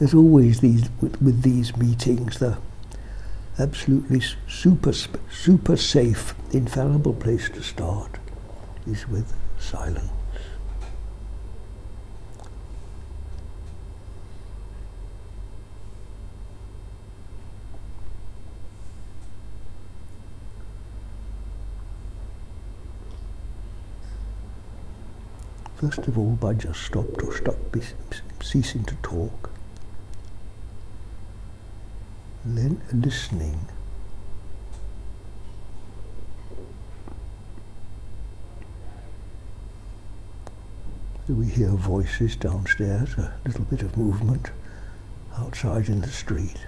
there's always these, with these meetings, the absolutely super safe, infallible place to start is with silence. First of all, by just stop ceasing to talk, and then listening. So we hear voices downstairs, a little bit of movement outside in the street,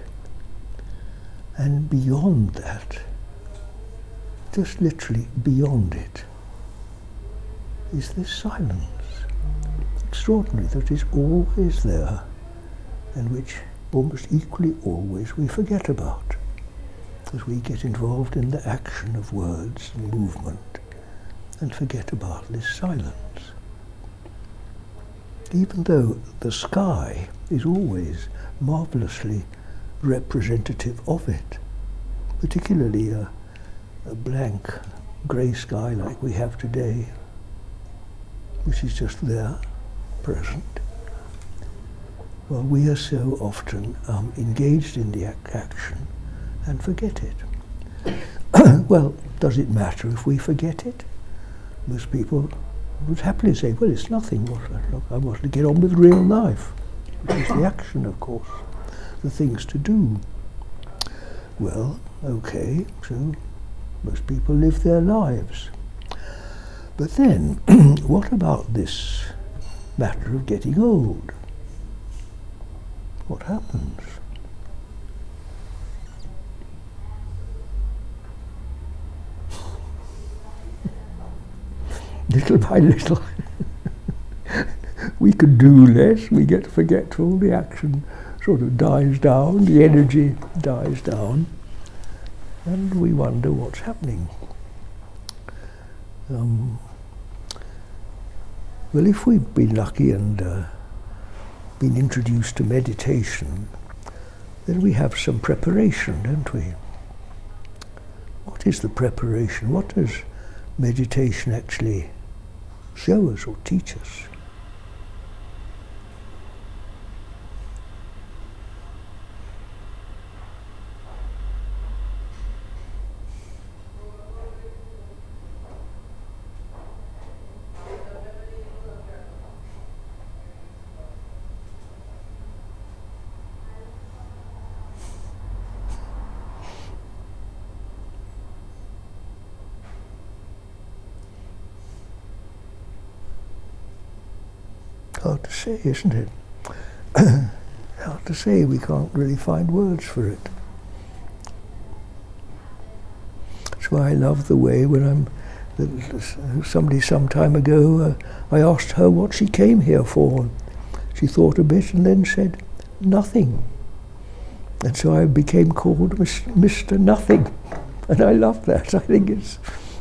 and beyond that, just literally beyond it, is this silence, extraordinary, that is always there, and which almost equally always we forget about as we get involved in the action of words and movement and forget about this silence. Even though the sky is always marvellously representative of it, particularly a blank grey sky like we have today, which is just there, present. Well, we are so often engaged in the action and forget it. Well, does it matter if we forget it? Most people would happily say, well, it's nothing. I want to get on with real life, which is the action, of course, the things to do. Well, okay, so most people live their lives. But then, what about this matter of getting old? What happens? Little by little, we can do less, we get forgetful, the action sort of dies down, the energy dies down, and we wonder what's happening. Well, if we've been lucky and been introduced to meditation, then we have some preparation, don't we? What is the preparation? What does meditation actually show us or teach us? Hard to say, isn't it? Hard to say, we can't really find words for it. That's why I love the way when somebody some time ago, I asked her what she came here for. She thought a bit and then said, nothing. And so I became called Mr. Nothing. And I love that. I think it's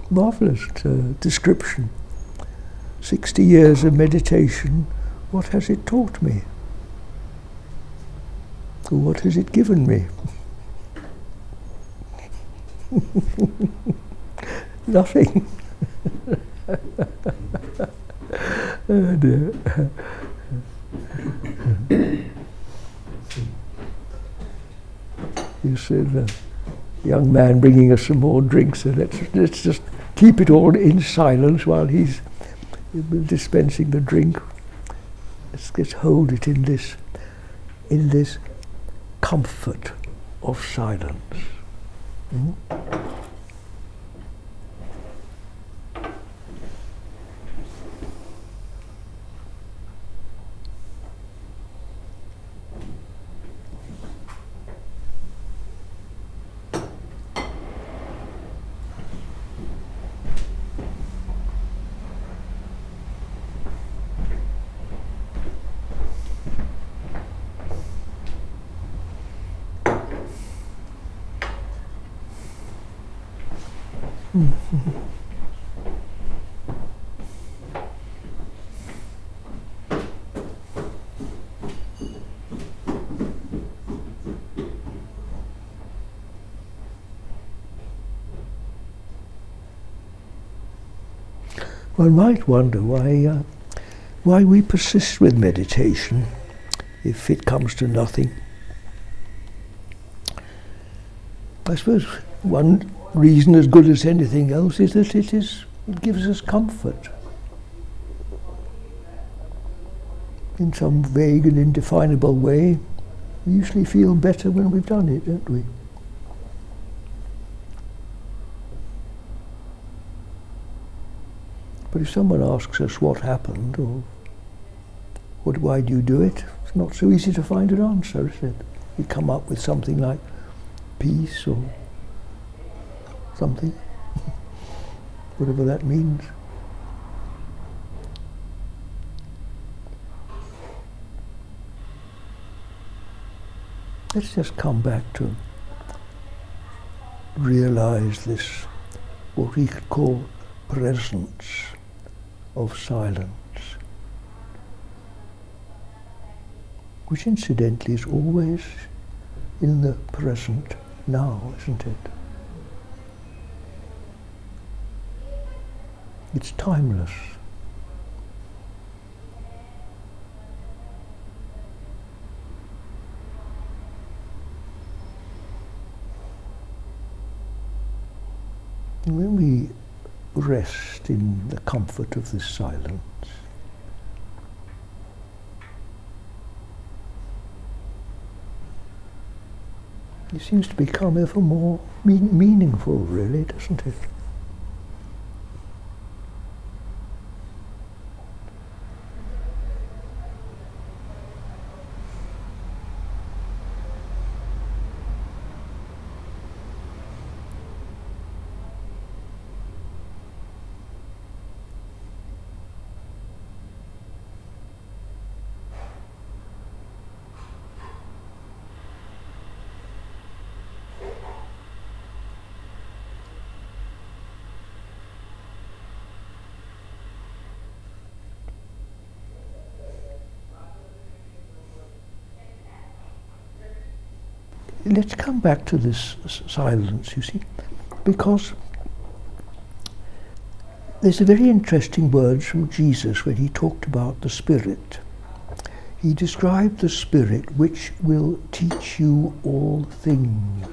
a marvellous description. 60 years of meditation, what has it taught me? Or what has it given me? Nothing. Oh dear. You said the young man bringing us some more drinks, so let's just keep it all in silence while he's dispensing the drink. Let's just hold it in this comfort of silence. One might wonder why we persist with meditation if it comes to nothing. I suppose one reason, as good as anything else, is that it gives us comfort. In some vague and indefinable way, we usually feel better when we've done it, don't we? But if someone asks us what happened, or why do you do it, it's not so easy to find an answer, is it? We come up with something like peace or something, whatever that means. Let's just come back to realize this, what we could call presence of silence, which incidentally is always in the present now, isn't it? It's timeless. And when we rest in the comfort of this silence, it seems to become ever more meaningful, really, doesn't it? Let's come back to this silence, you see, because there's a very interesting word from Jesus when he talked about the Spirit. He described the Spirit which will teach you all things.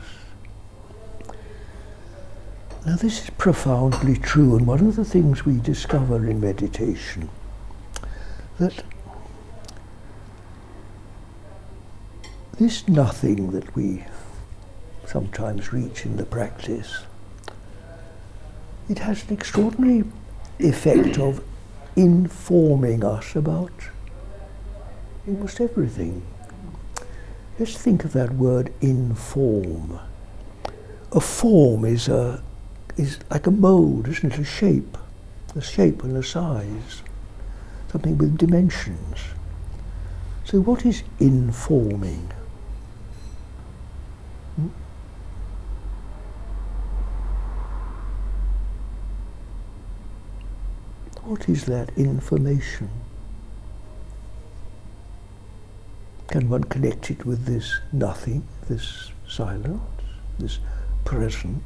Now this is profoundly true, and one of the things we discover in meditation, that this nothing that we sometimes reach in the practice, it has an extraordinary effect of informing us about almost everything. Let's think of that word, inform. A form is like a mold, isn't it? A shape and a size, something with dimensions. So what is informing? What is that information? Can one connect it with this nothing, this silence, this presence?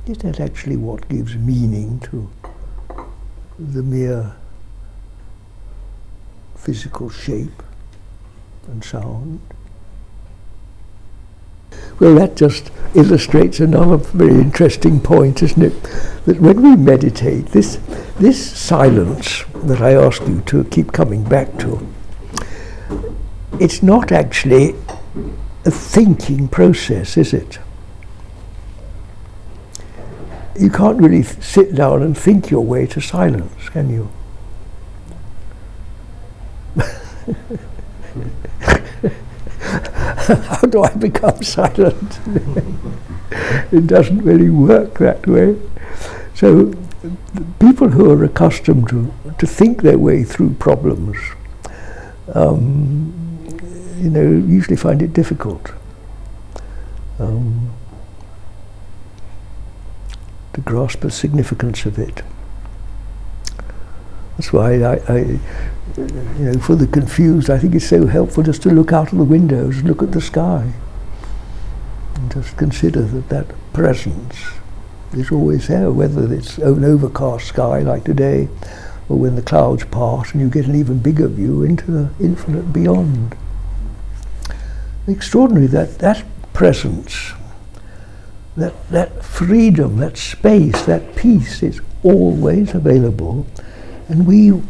Is that actually what gives meaning to the mere physical shape and sound? Well, that just illustrates another very interesting point, isn't it? That when we meditate, this silence that I ask you to keep coming back to, it's not actually a thinking process, is it? You can't really sit down and think your way to silence, can you? How do I become silent? It doesn't really work that way. So people who are accustomed to think their way through problems, usually find it difficult to grasp the significance of it. That's why for the confused, I think it's so helpful just to look out of the windows and look at the sky and just consider that presence is always there, whether it's an overcast sky like today, or when the clouds part and you get an even bigger view into the infinite beyond. Extraordinary that presence, that freedom, that space, that peace is always available, and we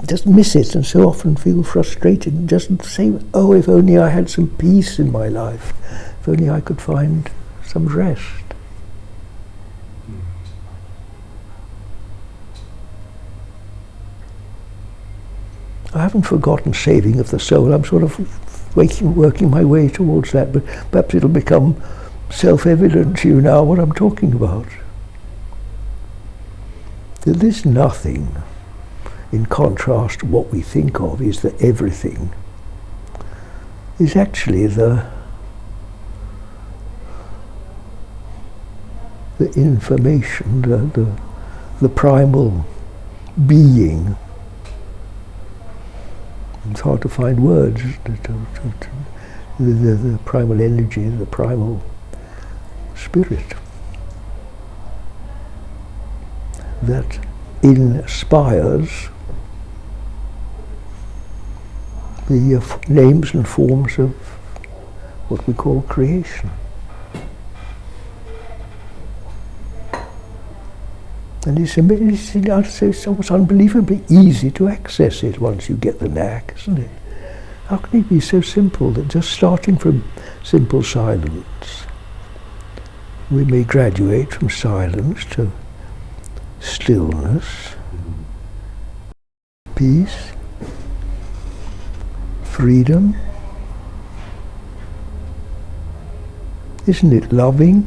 just miss it and so often feel frustrated and just say, oh, if only I had some peace in my life, if only I could find some rest. I haven't forgotten saving of the soul. I'm sort of working my way towards that, but perhaps it'll become self-evident to you now what I'm talking about. That this nothing, in contrast to what we think of is the everything, is actually the information, the primal being. It's hard to find words. The primal energy, the primal spirit that inspires the names and forms of what we call creation. And I'd say it's almost unbelievably easy to access it once you get the knack, isn't it? How can it be so simple that just starting from simple silence, we may graduate from silence to stillness, peace, freedom. Isn't it loving?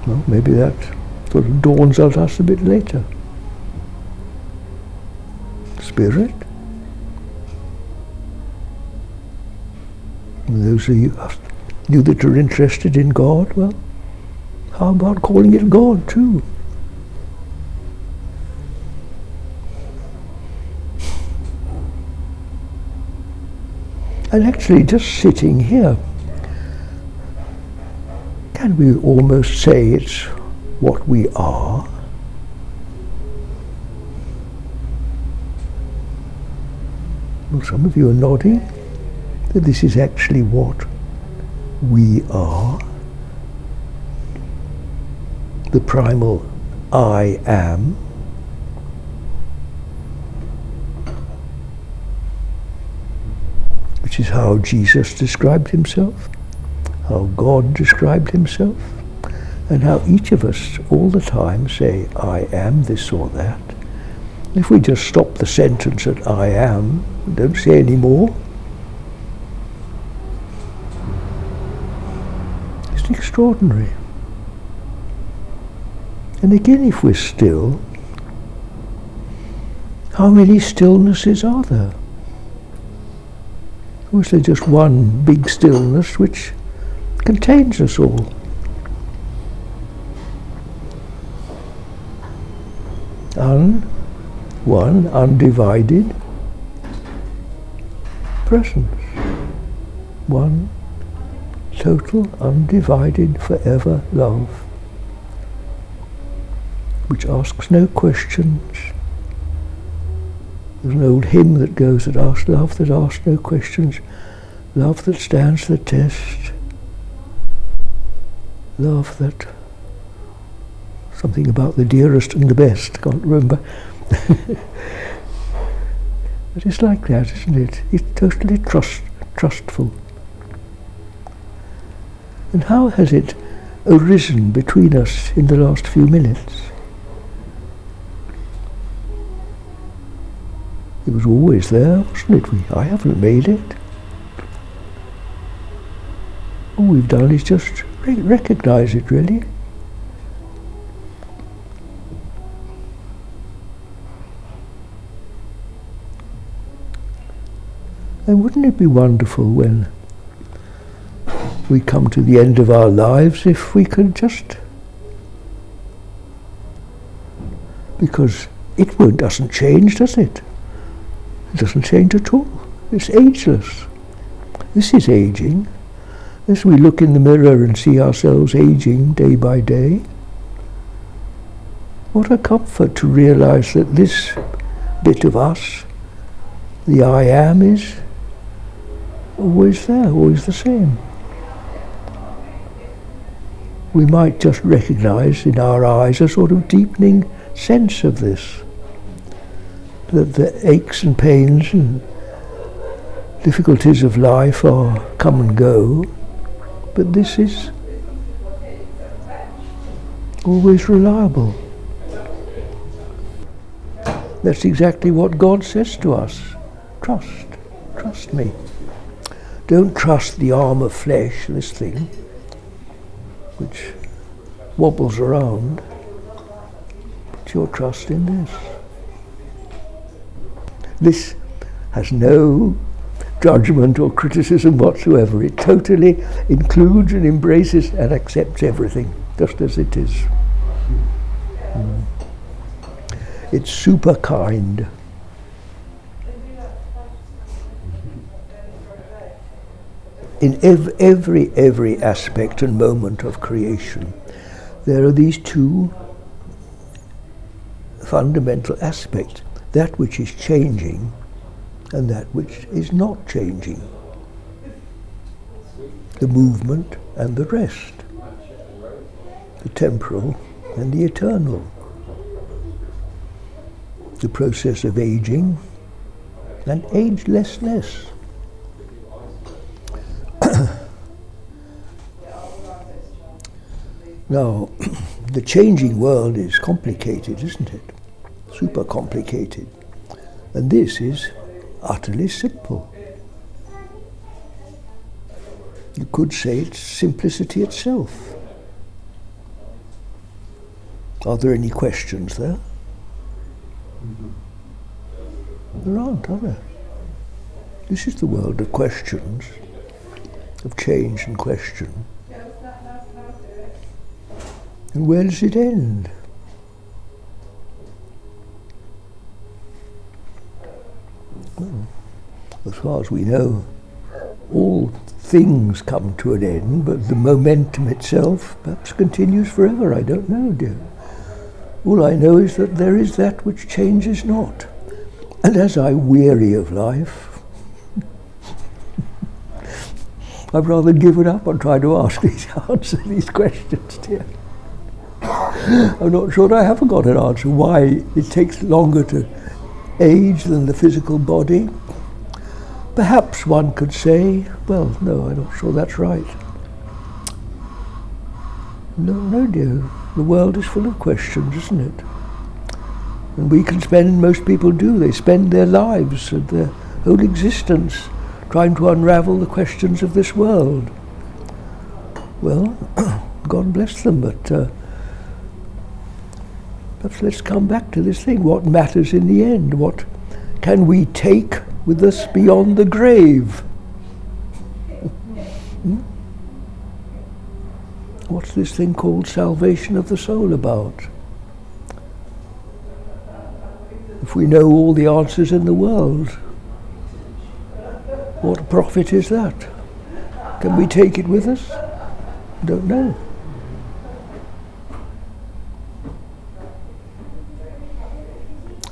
Well, maybe that sort of dawns on us a bit later. Spirit. And those of you that are interested in God, well, how about calling it God too? And actually just sitting here, can we almost say it's what we are? Well, some of you are nodding that this is actually what we are. The primal I am. Which is how Jesus described himself, how God described himself, and how each of us all the time say, I am this or that. If we just stop the sentence at I am, don't say any more, it's extraordinary. And again, if we're still, how many stillnesses are there? Or is there just one big stillness which contains us all? One undivided presence. One total, undivided, forever love, which asks no questions. There's an old hymn that goes that asks love that asks no questions, love that stands the test, love that, something about the dearest and the best, can't remember. But it's like that, isn't it? It's totally trustful. And how has it arisen between us in the last few minutes? It was always there, wasn't it? I haven't made it. All we've done is just recognise it, really. And wouldn't it be wonderful when we come to the end of our lives if we could just... Because it doesn't change, does it? It doesn't change at all. It's ageless. This is aging. As we look in the mirror and see ourselves aging day by day, what a comfort to realize that this bit of us, the I am, is always there, always the same. We might just recognize in our eyes a sort of deepening sense of this, that the aches and pains and difficulties of life are come and go, but this is always reliable. That's exactly what God says to us. Trust me. Don't trust the arm of flesh, this thing, which wobbles around. Put your trust in this. This has no judgment or criticism whatsoever. It totally includes and embraces and accepts everything, just as it is. It's super kind. In every aspect and moment of creation, there are these two fundamental aspects, that which is changing and that which is not changing. The movement and the rest. The temporal and the eternal. The process of aging and agelessness. Now, the changing world is complicated, isn't it? Super complicated. And this is utterly simple. You could say it's simplicity itself. Are there any questions there? There aren't, are there? This is the world of questions, of change and question. And where does it end? Well, as far as we know, all things come to an end, but the momentum itself perhaps continues forever. I don't know, dear. All I know is that there is that which changes not. And as I weary of life, I've rather given up on trying to answer these questions, dear. I'm not sure I haven't got an answer why it takes longer to age than the physical body. Perhaps one could say, well, no, I'm not sure that's right. No, dear. The world is full of questions, isn't it? And we can spend, most people do, they spend their lives and their whole existence trying to unravel the questions of this world. Well, God bless them, but perhaps let's come back to this thing. What matters in the end? What can we take with us beyond the grave? What's this thing called salvation of the soul about? If we know all the answers in the world, what profit is that? Can we take it with us? Don't know.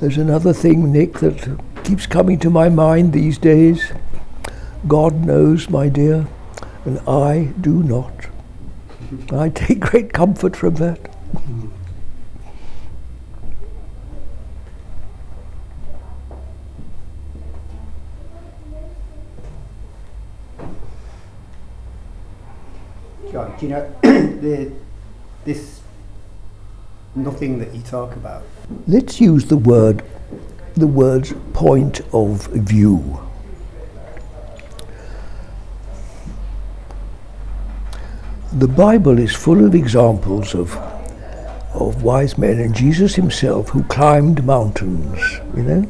There's another thing, Nick, that keeps coming to my mind these days. God knows, my dear, and I do not. I take great comfort from that. John, do you know this nothing that you talk about? Let's use the words point of view. The Bible is full of examples of wise men, and Jesus himself, who climbed mountains, you know.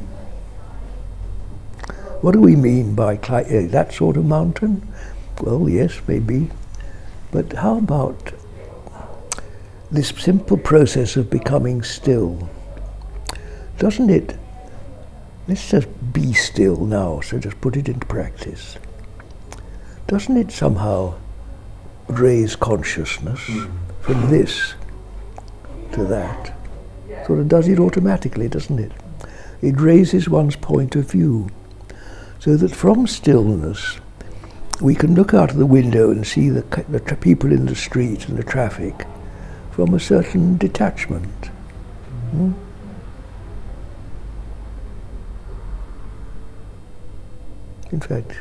What do we mean by that sort of mountain? Well, yes, maybe. But how about this simple process of becoming still? Doesn't it, let's just be still now, so just put it into practice. Doesn't it somehow raise consciousness from this to that? Sort of does it automatically, doesn't it? It raises one's point of view, so that from stillness we can look out of the window and see the people in the street and the traffic from a certain detachment. In fact,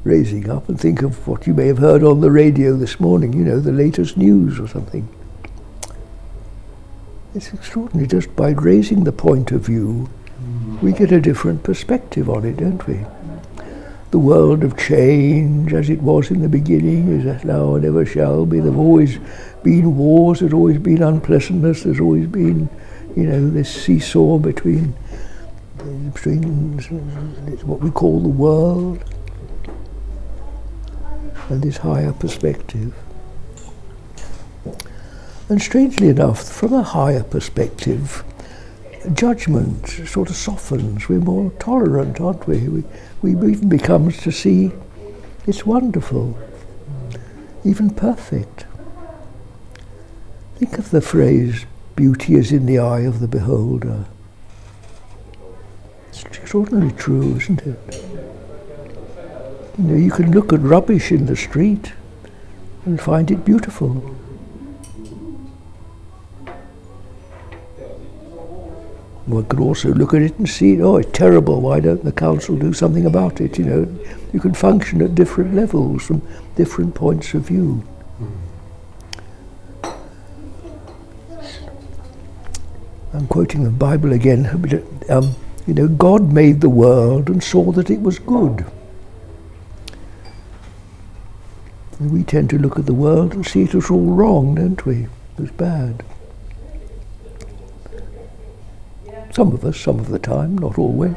raising up and think of what you may have heard on the radio this morning, you know, the latest news or something. It's extraordinary. Just by raising the point of view, we get a different perspective on it, don't we? The world of change, as it was in the beginning, is as now and ever shall be. There have always been wars, there's always been unpleasantness, there's always been, you know, this seesaw between what we call the world and this higher perspective. And strangely enough, from a higher perspective, judgment sort of softens. We're more tolerant, aren't we? We even become to see it's wonderful, even perfect. Think of the phrase, beauty is in the eye of the beholder. It's extraordinarily true, isn't it? You know, you can look at rubbish in the street and find it beautiful. One could also look at it and see, oh, it's terrible, why don't the council do something about it? You know, you can function at different levels from different points of view. I'm quoting the Bible again. You know, God made the world and saw that it was good. And we tend to look at the world and see it as all wrong, don't we? It was bad. Some of us, some of the time, not always.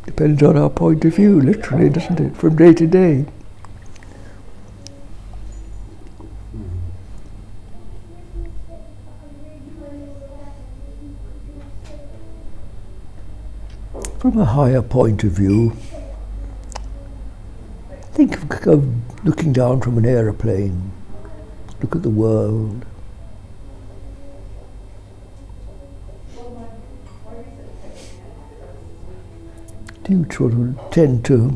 Depends on our point of view, literally, doesn't it? From day to day. From a higher point of view, think of looking down from an aeroplane. Look at the world. Do you sort of tend to,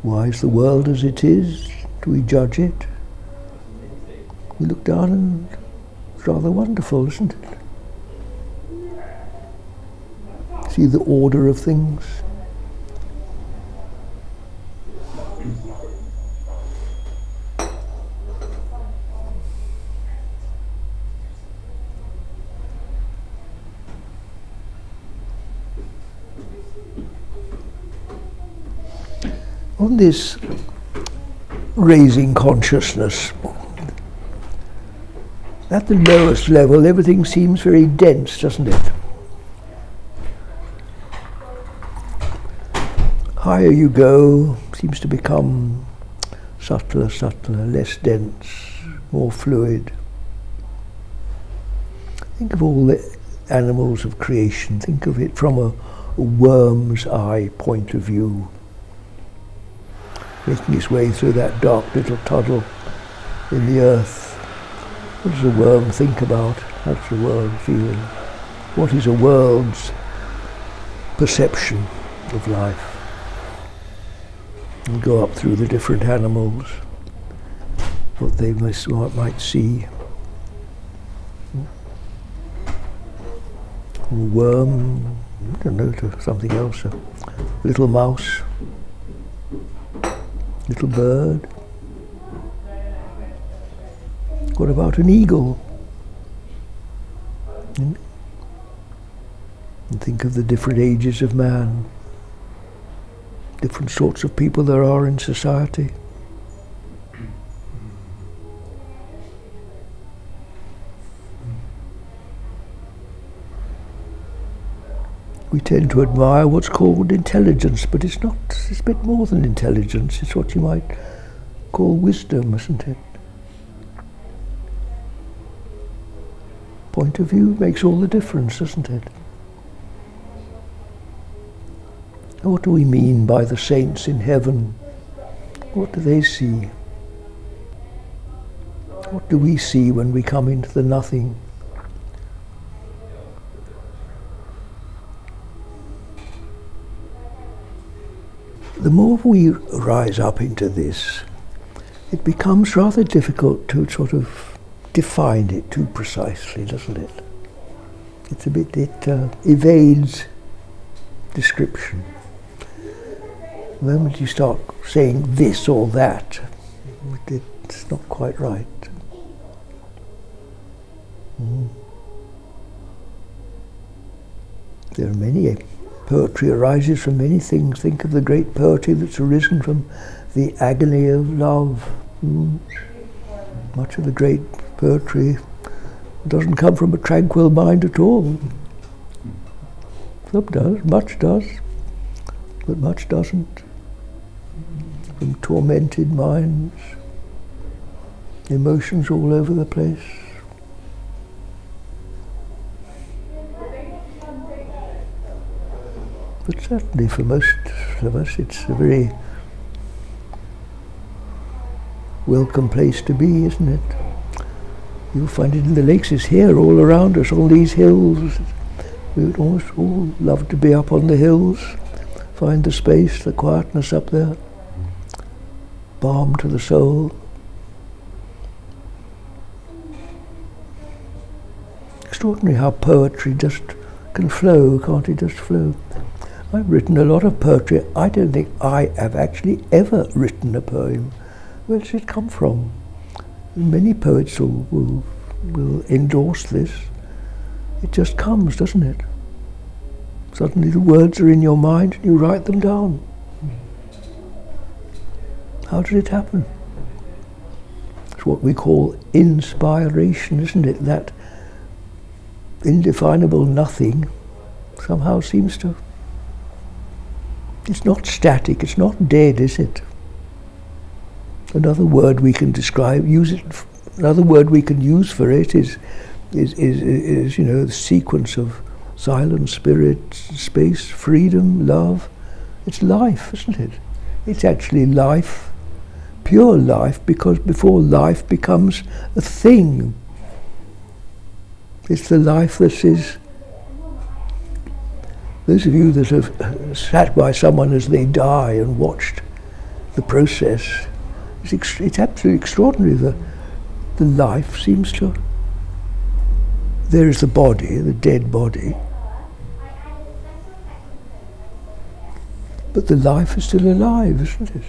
why is the world as it is? Do we judge it? We look down and it's rather wonderful, isn't it? See the order of things. On this raising consciousness, at the lowest level, everything seems very dense, doesn't it? Higher you go, seems to become subtler, less dense, more fluid. Think of all the animals of creation. Think of it from a worm's eye point of view, making its way through that dark little tunnel in the earth. What does a worm think about? How does the world feel? What is a world's perception of life? And go up through the different animals, what they might see. A worm, I don't know, to something else, a little mouse, little bird. What about an eagle? And think of the different ages of man, different sorts of people there are in society. We tend to admire what's called intelligence, but it's not, it's a bit more than intelligence, it's what you might call wisdom, isn't it? point of view makes all the difference, doesn't it? What do we mean by the saints in heaven? What do they see? What do we see when we come into the nothing? The more we rise up into this, it becomes rather difficult to sort of define it too precisely, doesn't it? It's a bit, it evades description. The moment you start saying this or that, it's not quite right. There are many. Poetry arises from many things. Think of the great poetry that's arisen from the agony of love. Much of the great poetry doesn't come from a tranquil mind at all. Some does, much does, but much doesn't. From tormented minds, emotions all over the place. But certainly for most of us it's a very welcome place to be, isn't it? You'll find it in the lakes. It's here all around us, all these hills. We would almost all love to be up on the hills, find the space, the quietness up there, balm to the soul. Extraordinary how poetry just can flow, can't it just flow? I've written a lot of poetry. I don't think I have actually ever written a poem. Where does it come from? Many poets will endorse this. It just comes, doesn't it? Suddenly the words are in your mind and you write them down. How did it happen? It's what we call inspiration, isn't it? That indefinable nothing somehow seems to... It's not static, it's not dead, is it? Another word we can describe, another word we can use for it is you know, the sequence of silence, spirit, space, freedom, love. It's life, isn't it? It's actually life, pure life, because before life becomes a thing. It's the life that is... Those of you that have sat by someone as they die and watched the process, it's absolutely extraordinary. The life seems to... There is the body, the dead body, but the life is still alive, isn't it?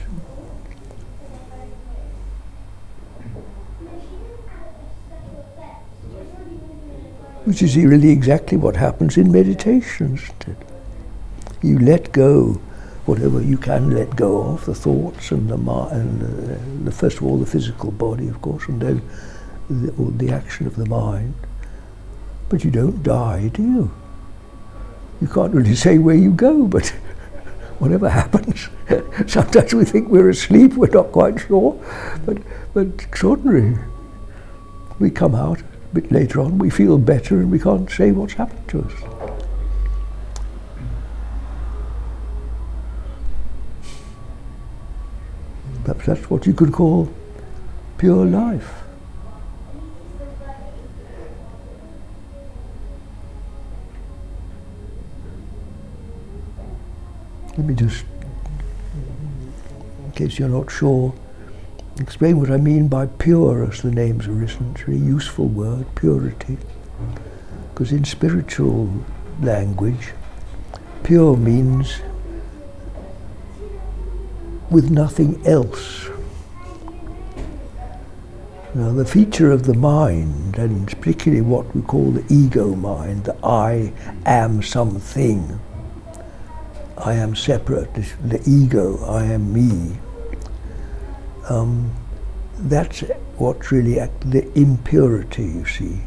Which is really exactly what happens in meditation, isn't it? You let go whatever you can let go of, the thoughts and the first of all the physical body, of course, and then the action of the mind. But you don't die, do you? You can't really say where you go, but whatever happens. Sometimes we think we're asleep, we're not quite sure, but extraordinary. We come out a bit later on, we feel better and we can't say what's happened to us. Perhaps that's what you could call pure life. Let me just, in case you're not sure, explain what I mean by pure as the name's arisen. It's a very useful word, purity. Because in spiritual language, pure means with nothing else. Now the feature of the mind, and particularly what we call the ego mind, the I am something, I am separate, the ego, I am me. That's what's really the impurity, you see,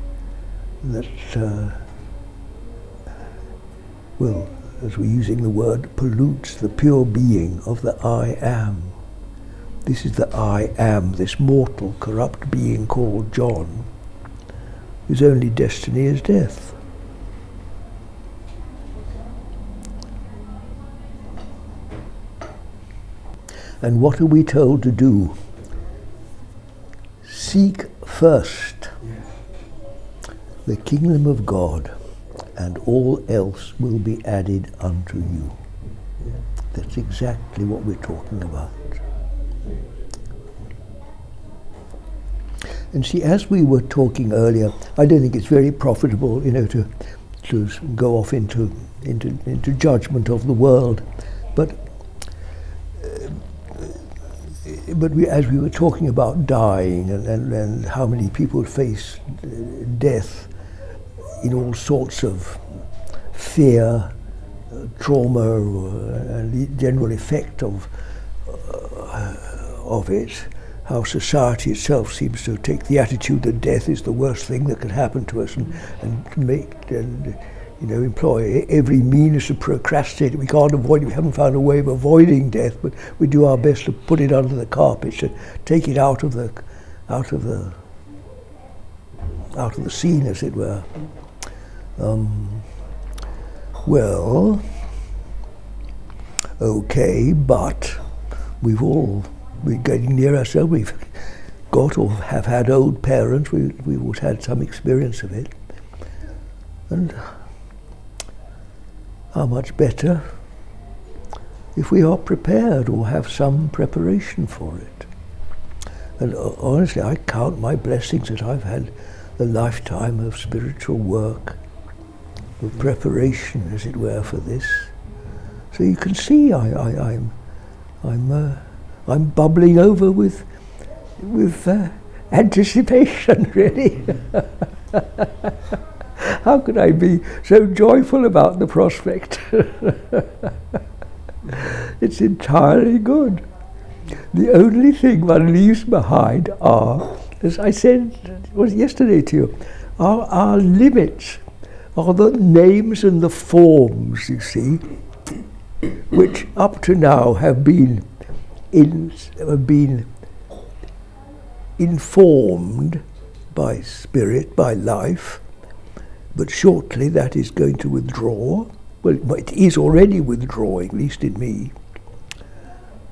that, well, as we're using the word, pollutes the pure being of the I am. This is the I am, this mortal, corrupt being called John. whose only destiny is death. And what are we told to do? Seek first the kingdom of God, and all else will be added unto you. That's exactly what we're talking about. And see, as we were talking earlier, I don't think it's very profitable, to go off into judgment of the world, but as we were talking about dying and how many people face death in all sorts of fear, trauma, and the general effect of it, how society itself seems to take the attitude that death is the worst thing that can happen to us, and employ every means to procrastinate. We can't avoid it. We haven't found a way of avoiding death, but we do our best to put it under the carpet, to take it out of the scene, as it were. Well, okay, but we're getting near ourselves. We've got or have had old parents. We've always had some experience of it. And how much better if we are prepared or have some preparation for it. And honestly, I count my blessings that I've had a lifetime of spiritual work, of preparation, as it were, for this. So you can see I'm bubbling over with anticipation, really. How could I be so joyful about the prospect? It's entirely good. The only thing one leaves behind are, as I said yesterday to you, are our limits, are the names and the forms, you see, which up to now have been informed by spirit, by life, but shortly that is going to withdraw. Well, it is already withdrawing, at least in me.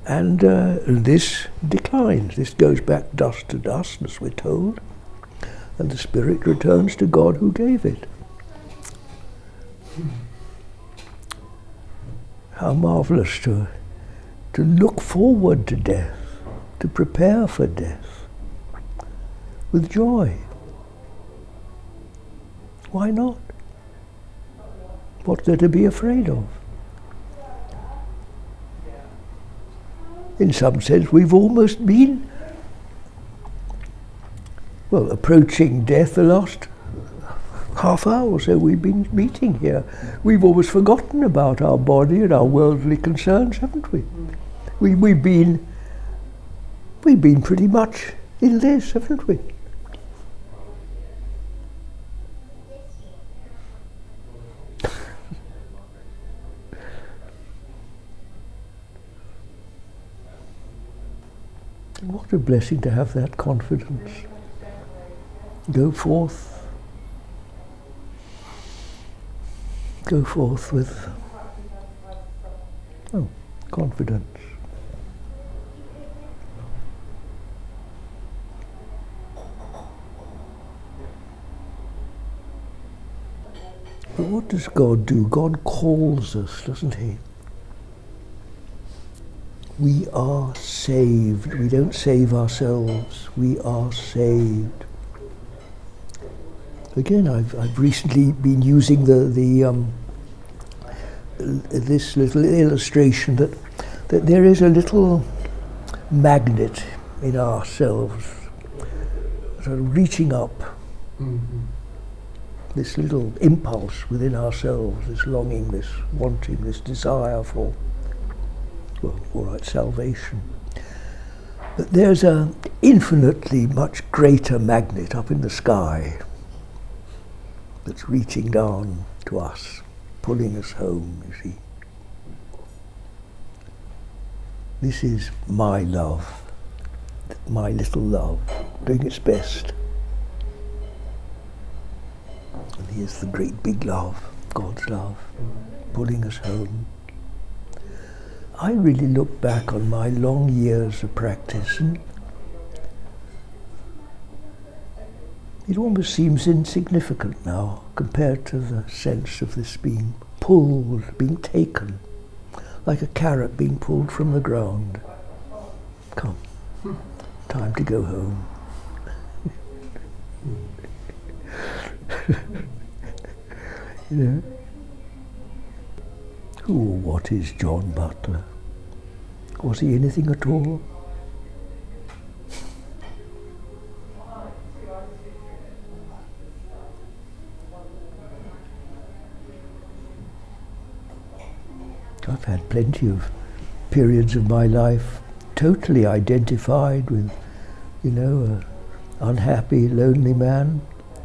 And this declines. This goes back dust to dust, as we're told, and the spirit returns to God who gave it. How marvellous to look forward to death, to prepare for death with joy. Why not? What's there to be afraid of? In some sense, we've almost been, approaching death the last half hour or so we've been meeting here. We've almost forgotten about our body and our worldly concerns, haven't we? We've been pretty much in this, haven't we? What a blessing to have that confidence. Go forth with confidence. But what does God do? God calls us, doesn't he? We are saved. We don't save ourselves. We are saved. Again, I've recently been using this little illustration that there is a little magnet in ourselves, sort of reaching up. Mm-hmm. This little impulse within ourselves, this longing, this wanting, this desire for, salvation. But there's an infinitely much greater magnet up in the sky that's reaching down to us, pulling us home, you see. This is my love, my little love, doing its best And here's the great big love, God's love, pulling us home. I really look back on my long years of practice, and it almost seems insignificant now compared to the sense of this being pulled, being taken, like a carrot being pulled from the ground. Come, time to go home. You know? Who or what is John Butler? Was he anything at all? I've had plenty of periods of my life totally identified with, you know, an unhappy, lonely man.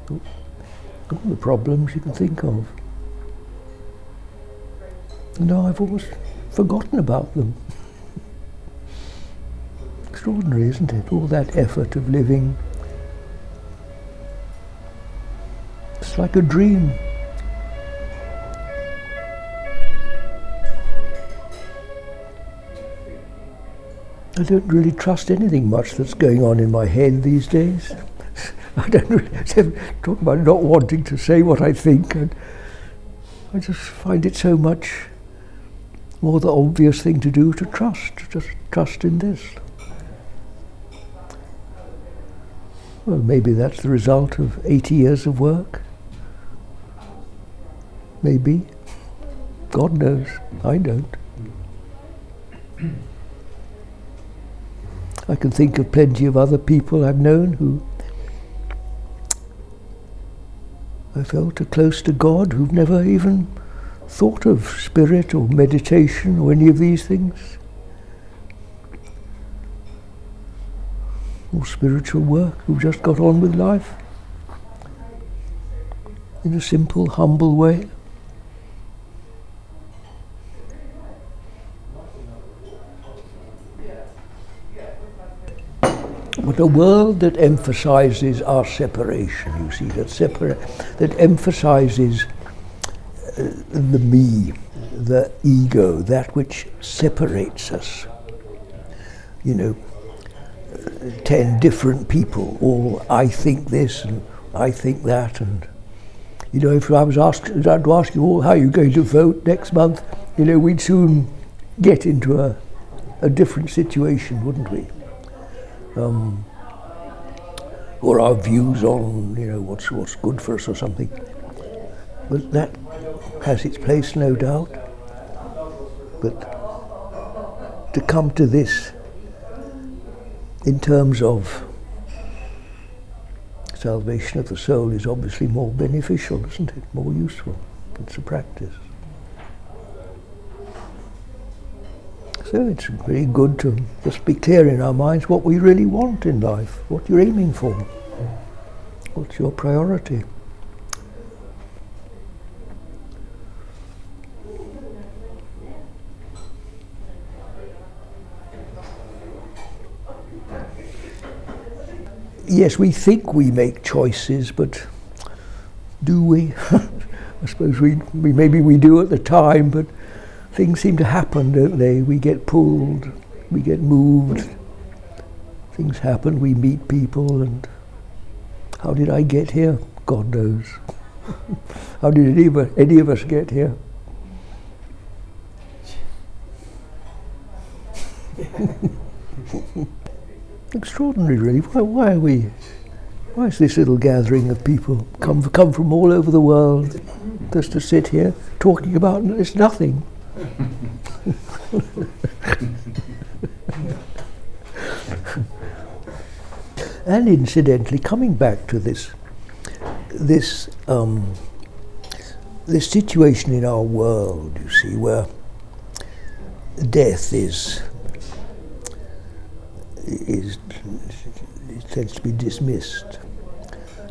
All the problems you can think of. No, I've almost forgotten about them. Extraordinary, isn't it? All that effort of living. It's like a dream. I don't really trust anything much that's going on in my head these days. I don't really talk about not wanting to say what I think, and I just find it so much more the obvious thing to do to just trust in this. Well, maybe that's the result of 80 years of work. Maybe. God knows. I don't. I can think of plenty of other people I've known who I felt are close to God, who've never even thought of spirit or meditation or any of these things. Or spiritual work, who've just got on with life in a simple, humble way. But a world that emphasizes our separation, you see, that emphasizes the me, the ego, that which separates us. You know, 10 different people, all I think this and I think that, and you know, if I was to ask you all how you're going to vote next month, you know, we'd soon get into a different situation, wouldn't we? Or our views on, you know, what's good for us or something. But that has its place, no doubt. But to come to this in terms of salvation of the soul is obviously more beneficial, isn't it? More useful. It's a practice. So it's very good to just be clear in our minds what we really want in life, what you're aiming for, what's your priority. Yes, we think we make choices, but do we? I suppose maybe we do at the time, but things seem to happen, don't they? We get pulled, we get moved, things happen, we meet people, and how did I get here? God knows. How did any of us get here? Extraordinary, really. Why is this little gathering of people come from all over the world just to sit here talking about it's nothing? And incidentally, coming back to this situation in our world, you see, where death it tends to be dismissed,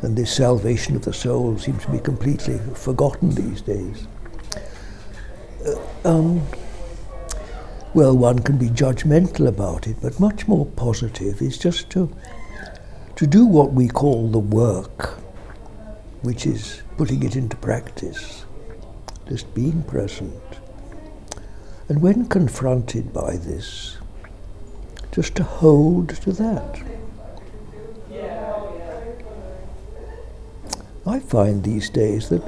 and this salvation of the soul seems to be completely forgotten these days. Well, one can be judgmental about it, but much more positive is just to do what we call the work, which is putting it into practice, just being present. And when confronted by this, just to hold to that. I find these days that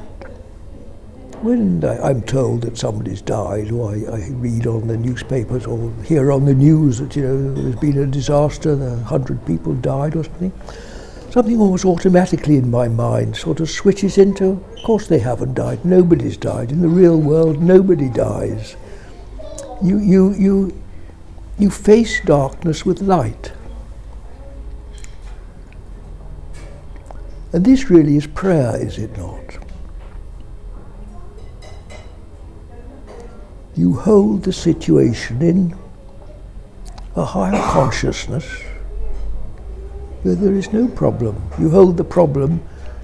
when I'm told that somebody's died, or I read on the newspapers or hear on the news that there's been a disaster, 100 people died or something almost automatically in my mind sort of switches into, of course they haven't died, nobody's died. In the real world, nobody dies. You face darkness with light. And this really is prayer, is it not? You hold the situation in a higher consciousness where there is no problem. You hold the problem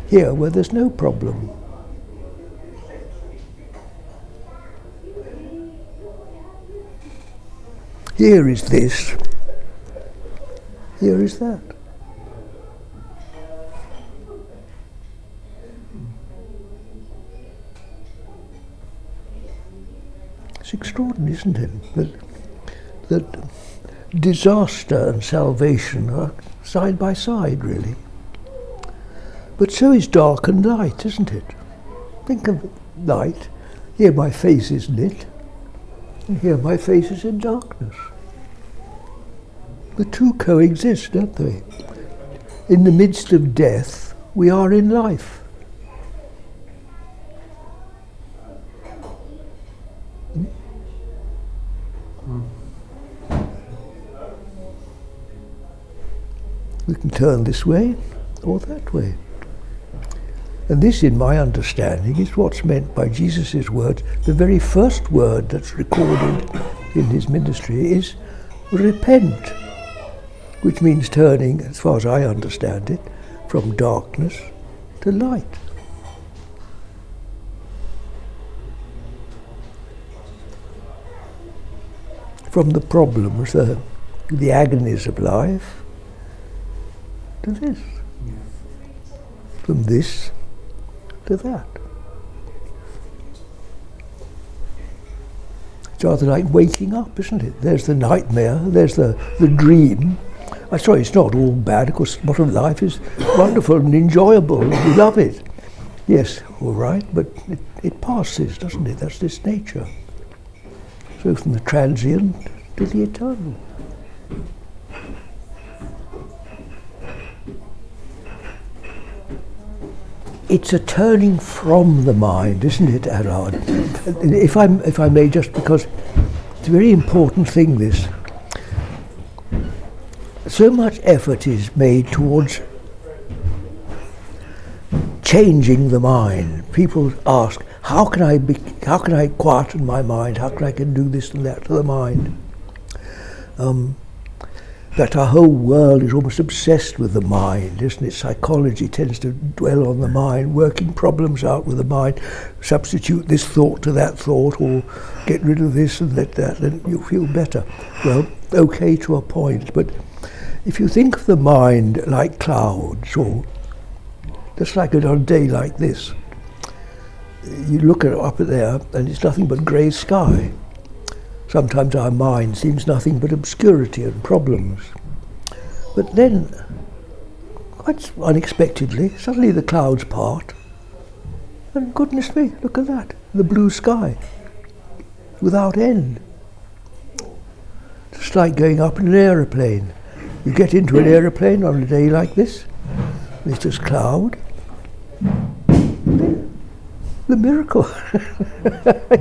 here where there's no problem. Here is this, here is that. It's extraordinary, isn't it? That disaster and salvation are side by side, really. But so is dark and light, isn't it? Think of light. Here my face is lit, and here my face is in darkness. The two coexist, don't they? In the midst of death, we are in life. We can turn this way or that way. And this, in my understanding, is what's meant by Jesus' words. The very first word that's recorded in his ministry is repent, which means turning, as far as I understand it, from darkness to light. From the problems, the agonies of life, to this. From this to that. It's rather like waking up, isn't it? There's the nightmare, there's the dream. I'm sorry, it's not all bad. Of course, modern life is wonderful and enjoyable. We love it. Yes, all right, but it passes, doesn't it? That's this nature. So from the transient to the eternal. It's a turning from the mind, isn't it, Arad? If I may, just because it's a very important thing, this. So much effort is made towards changing the mind. People ask, how can I quieten my mind? How can I do this and that to the mind? That our whole world is almost obsessed with the mind, isn't it? Psychology tends to dwell on the mind, working problems out with the mind, substitute this thought to that thought, or get rid of this and that, and you feel better. Well, okay to a point, but if you think of the mind like clouds, or just like on a day like this, you look up there and it's nothing but grey sky. Sometimes our mind seems nothing but obscurity and problems. But then, quite unexpectedly, suddenly the clouds part, and goodness me, look at that, the blue sky, without end. Just like going up in an aeroplane. You get into an aeroplane on a day like this, it's just cloud. The miracle.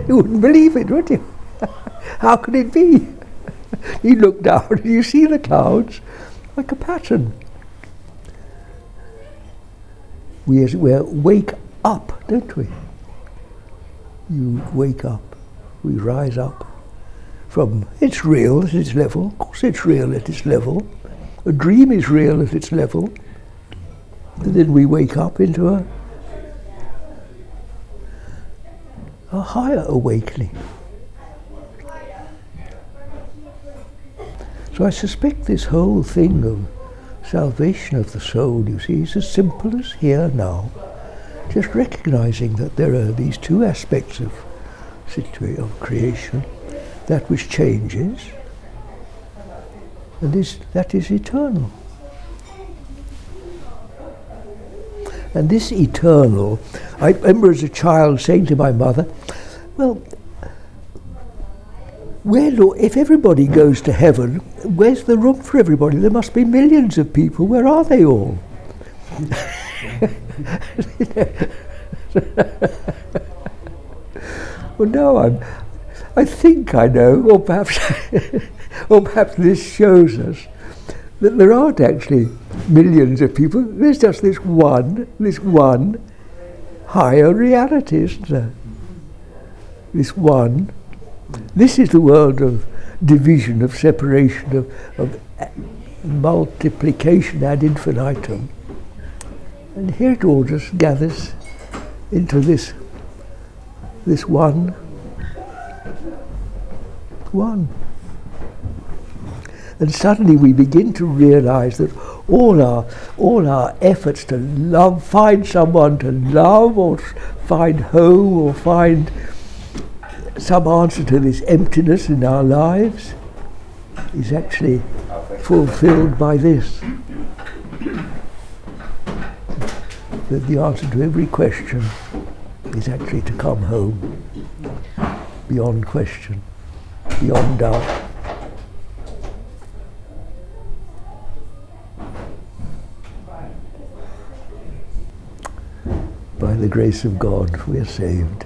You wouldn't believe it, would you? How could it be? You look down and you see the clouds like a pattern. We wake up, don't we? You wake up. We rise up from, it's real at its level. Of course it's real at its level. A dream is real at its level. And then we wake up into a higher awakening. So I suspect this whole thing of salvation of the soul, you see, is as simple as here now. just recognizing that there are these two aspects of creation, that which changes, and that is eternal. And this eternal, I remember as a child saying to my mother, well, if everybody goes to heaven, where's the room for everybody? There must be millions of people. Where are they all? Well, no, I think I know, or perhaps, or perhaps this shows us that there aren't actually millions of people. There's just this one higher reality, isn't there? This one. This is the world of division, of separation, of multiplication ad infinitum. And here it all just gathers into this one. And suddenly we begin to realize that all our efforts to find someone to love, or find home, or find some answer to this emptiness in our lives is actually fulfilled by this. That the answer to every question is actually to come home, beyond question, beyond doubt. By the grace of God, we are saved.